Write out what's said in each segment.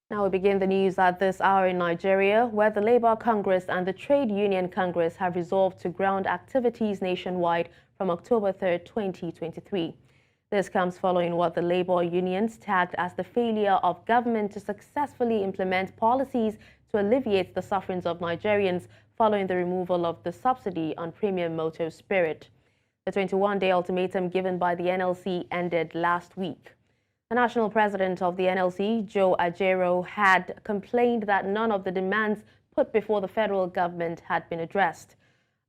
Now we begin the news at this hour in Nigeria, where the Labour Congress and the Trade Union Congress have resolved to ground activities nationwide from October 3rd, 2023. This comes following what the labor unions tagged as the failure of government to successfully implement policies to alleviate the sufferings of Nigerians following the removal of the subsidy on premium motor spirit. The 21-day ultimatum given by the NLC ended last week. The national president of the NLC, Joe Ajero, had complained that none of the demands put before the federal government had been addressed.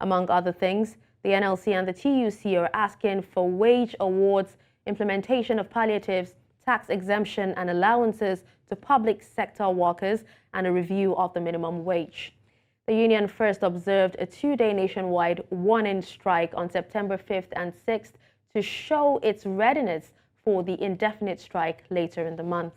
Among other things, the NLC and the TUC are asking for wage awards, implementation of palliatives, tax exemption and allowances to public sector workers, and a review of the minimum wage. The union first observed a two-day nationwide warning strike on September 5th and 6th to show its readiness for the indefinite strike later in the month.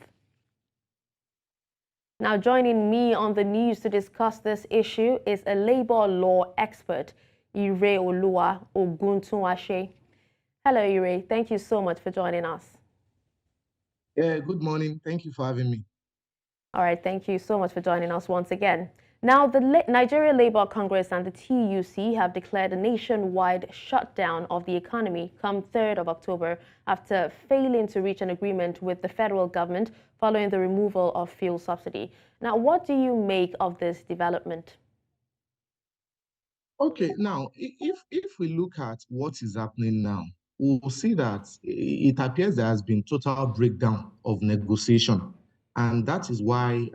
Now, joining me on the news to discuss this issue is a labor law expert, Ireoluwa Oguntunwase. Hello, Ire. Thank you so much for joining us. Yeah, good morning. Thank you for having me. All right, thank you so much for joining us once again. Now, the Nigeria Labour Congress and the TUC have declared a nationwide shutdown of the economy come 3rd of October after failing to reach an agreement with the federal government following the removal of fuel subsidy. Now, what do you make of this development? Okay, now, if we look at what is happening now, we'll see that it appears there has been total breakdown of negotiation. And that is why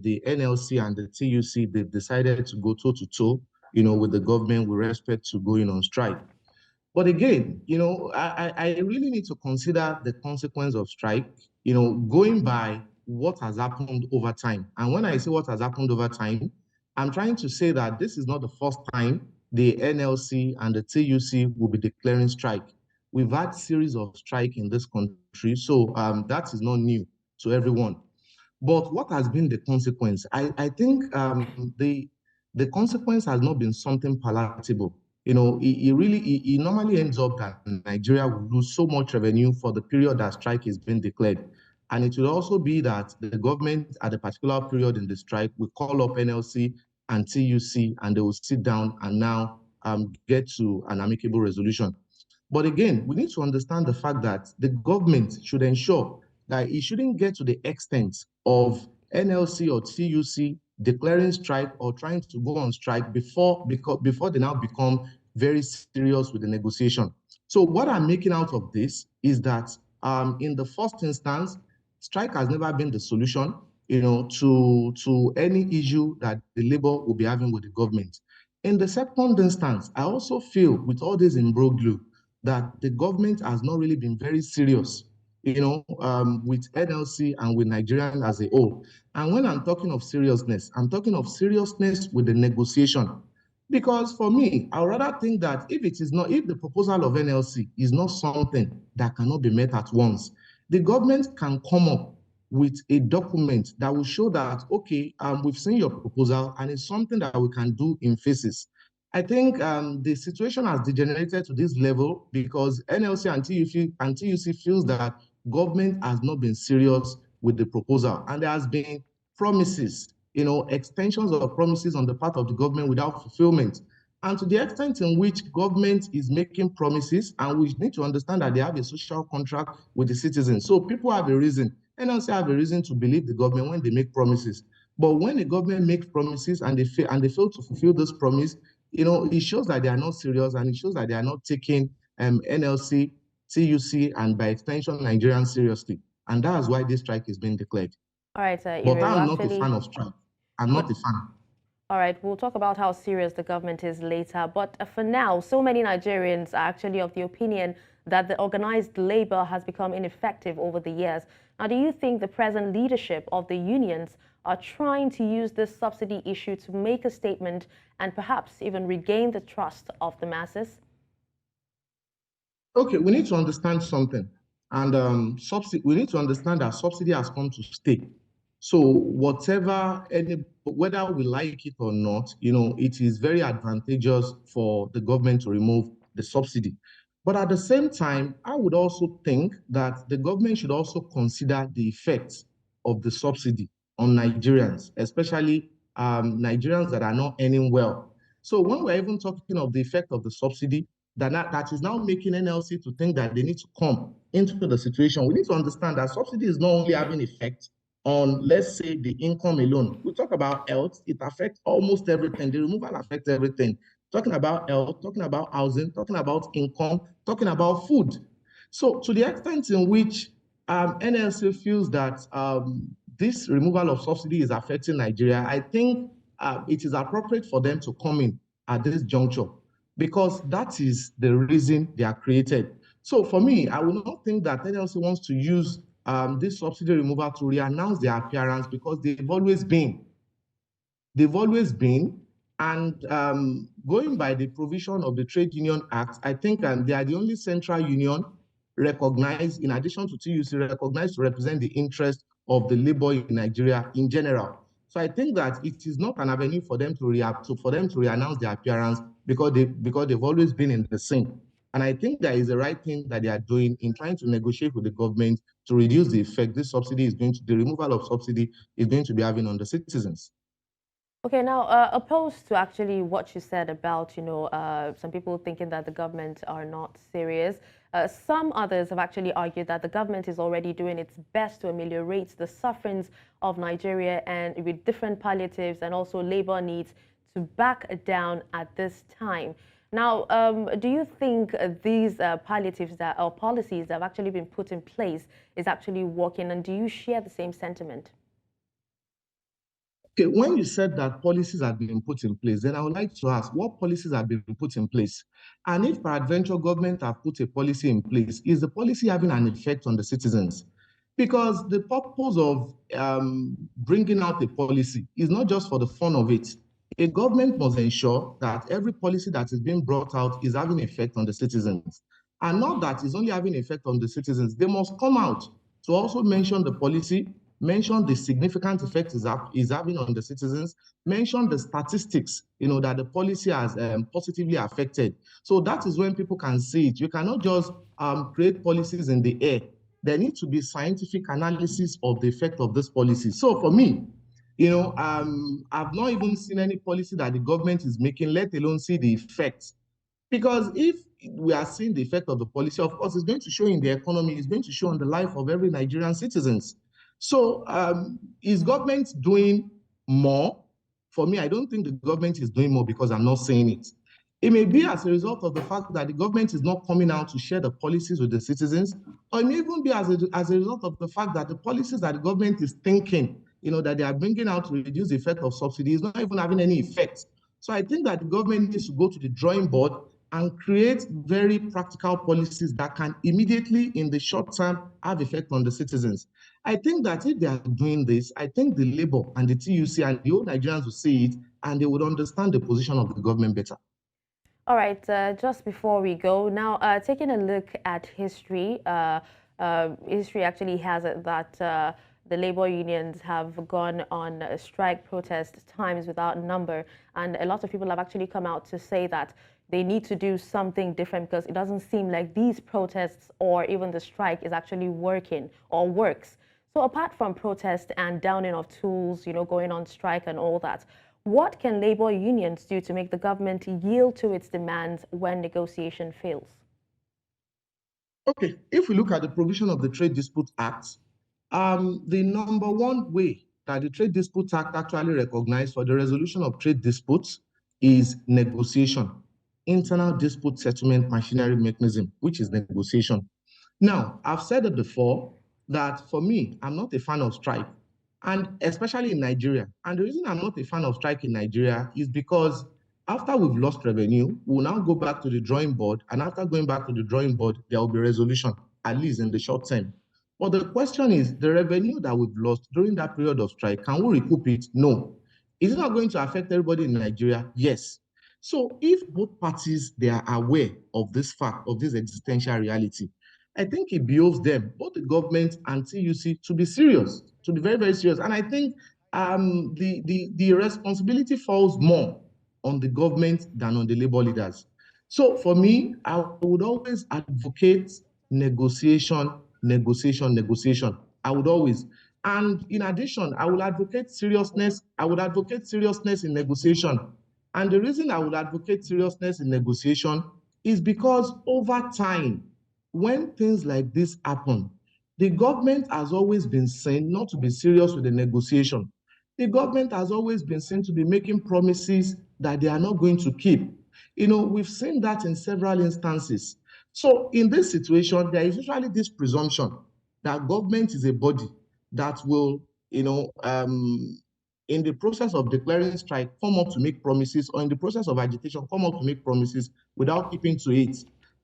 the NLC and the TUC, they've decided to go toe-to-toe, with the government with respect to going on strike. But again, I really need to consider the consequence of strike, going by what has happened over time. And when I say what has happened over time, I'm trying to say that this is not the first time the NLC and the TUC will be declaring strike. We've had series of strike in this country, so that is not new to everyone. But what has been the consequence? I think the consequence has not been something palatable. It normally ends up that Nigeria will lose so much revenue for the period that strike is being declared. And it will also be that the government at a particular period in the strike will call up NLC and TUC and they will sit down and now get to an amicable resolution. But again, we need to understand the fact that the government should ensure that it shouldn't get to the extent of NLC or TUC declaring strike or trying to go on strike before they now become very serious with the negotiation. So what I'm making out of this is that in the first instance, strike has never been the solution, to any issue that the labor will be having with the government. In the second instance, I also feel with all this imbroglio that the government has not really been very serious, with NLC and with Nigerians as a whole. And when I'm talking of seriousness, I'm talking of seriousness with the negotiation. Because for me, I would rather think that if the proposal of NLC is not something that cannot be met at once, the government can come up with a document that will show that, okay, we've seen your proposal and it's something that we can do in phases. I think the situation has degenerated to this level because NLC and TUC feels that government has not been serious with the proposal. And there has been promises, extensions of promises on the part of the government without fulfillment. And to the extent in which government is making promises, and we need to understand that they have a social contract with the citizens. So people have a reason, NLC have a reason to believe the government when they make promises. But when the government makes promises and they fail to fulfill this promise, it shows that they are not serious and it shows that they are not taking NLC, TUC, and by extension, Nigerians seriously. And that is why this strike is being declared. All right, But I'm not a fan of strike. I'm not a fan. All right, we'll talk about how serious the government is later. But for now, so many Nigerians are actually of the opinion that the organized labor has become ineffective over the years. Now, do you think the present leadership of the unions are trying to use this subsidy issue to make a statement and perhaps even regain the trust of the masses? Okay, we need to understand something. And we need to understand that subsidy has come to stay. So whether we like it or not, it is very advantageous for the government to remove the subsidy. But at the same time, I would also think that the government should also consider the effects of the subsidy on Nigerians, especially Nigerians that are not earning well. So when we're even talking of the effect of the subsidy, that is now making NLC to think that they need to come into the situation, we need to understand that subsidy is not only having effect on, let's say, the income alone. We talk about health, it affects almost everything. The removal affects everything. Talking about health, talking about housing, talking about income, talking about food. So to the extent in which NLC feels that this removal of subsidy is affecting Nigeria, I think it is appropriate for them to come in at this juncture, because that is the reason they are created. So for me, I will not think that NLC wants to use this subsidy removal to re-announce their appearance, because they've always been. They've always been. And going by the provision of the Trade Union Act, I think they are the only central union recognized, in addition to TUC, recognized to represent the interest of the labor in Nigeria in general. So I think that it is not an avenue for them to re-announce their appearance, because they've always been in the scene. And I think that is the right thing that they are doing in trying to negotiate with the government to reduce the effect the removal of subsidy is going to be having on the citizens. Okay, now opposed to actually what you said about, some people thinking that the government are not serious, some others have actually argued that the government is already doing its best to ameliorate the sufferings of Nigeria, and with different palliatives and also labor needs to back down at this time. Now, do you think these palliatives or policies that have actually been put in place is actually working, and do you share the same sentiment? Okay, when you said that policies have been put in place, then I would like to ask, what policies have been put in place? And if peradventure government have put a policy in place, is the policy having an effect on the citizens? Because the purpose of bringing out a policy is not just for the fun of it. A government must ensure that every policy that is being brought out is having effect on the citizens. And not that it's only having effect on the citizens. They must come out to also mention the policy, mention the significant effect is having on the citizens, mention the statistics, that the policy has positively affected. So that is when people can see it. You cannot just create policies in the air. There needs to be scientific analysis of the effect of this policy. So for me, I've not even seen any policy that the government is making, let alone see the effects. Because if we are seeing the effect of the policy, of course, it's going to show in the economy, it's going to show on the life of every Nigerian citizens. So is government doing more? For me, I don't think the government is doing more, because I'm not saying it. It may be as a result of the fact that the government is not coming out to share the policies with the citizens, or it may even be as a result of the fact that the policies that the government is thinking, that they are bringing out to reduce the effect of subsidy is not even having any effect. So I think that the government needs to go to the drawing board and create very practical policies that can immediately, in the short term, have effect on the citizens. I think that if they are doing this, I think the Labour and the TUC and the old Nigerians will see it, and they would understand the position of the government better. All right, just before we go, now taking a look at history, history actually has it that the labor unions have gone on strike protest times without number, and a lot of people have actually come out to say that they need to do something different, because it doesn't seem like these protests or even the strike is actually working or works. So apart from protest and downing of tools, going on strike and all that, what can labor unions do to make the government yield to its demands when negotiation fails? Okay, if we look at the provision of the Trade Dispute Act, the number one way that the Trade Dispute Act actually recognized for the resolution of trade disputes is negotiation, internal dispute settlement machinery mechanism, which is negotiation. Now, I've said it before that for me, I'm not a fan of strike, and especially in Nigeria. And the reason I'm not a fan of strike in Nigeria is because after we've lost revenue, we'll now go back to the drawing board. And after going back to the drawing board, there will be resolution, at least in the short term. But the question is, the revenue that we've lost during that period of strike, can we recoup it? No. Is it not going to affect everybody in Nigeria? Yes. So if both parties, they are aware of this fact, of this existential reality, I think it behoves them, both the government and TUC, to be serious, to be very, very serious. And I think the responsibility falls more on the government than on the labor leaders. So for me, I would always advocate negotiation, negotiation, negotiation. I would always, And in addition, I will advocate seriousness. I would advocate seriousness in negotiation. And the reason I would advocate seriousness in negotiation is because over time, when things like this happen, the government has always been seen not to be serious with the negotiation. The government has always been seen to be making promises that they are not going to keep. We've seen that in several instances. So in this situation, there is usually this presumption that government is a body that will, in the process of declaring strike, come up to make promises, or in the process of agitation, come up to make promises without keeping to it.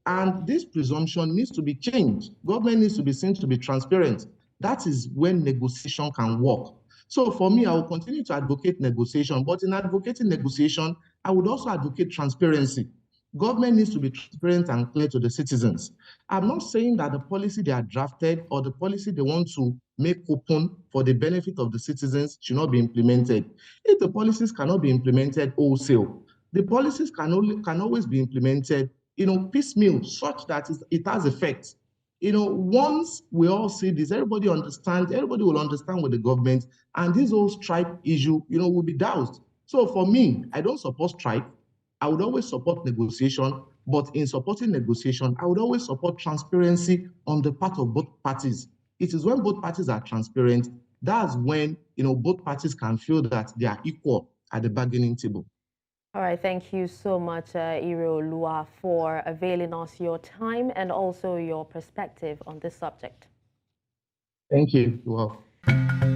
And this presumption needs to be changed. Government needs to be seen to be transparent. That is when negotiation can work. So for me, I will continue to advocate negotiation, but in advocating negotiation, I would also advocate transparency. Government needs to be transparent and clear to the citizens. I'm not saying that the policy they are drafted or the policy they want to make open for the benefit of the citizens should not be implemented. If the policies cannot be implemented wholesale, the policies can always be implemented, piecemeal, such that it has effect. Once we all see this, everybody will understand with the government, and this whole strike issue, will be doused. So for me, I don't support strike. I would always support negotiation, but in supporting negotiation, I would always support transparency on the part of both parties. It is when both parties are transparent, that's when both parties can feel that they are equal at the bargaining table. All right, thank you so much, Ireoluwa, for availing us your time and also your perspective on this subject. Thank you. You're welcome.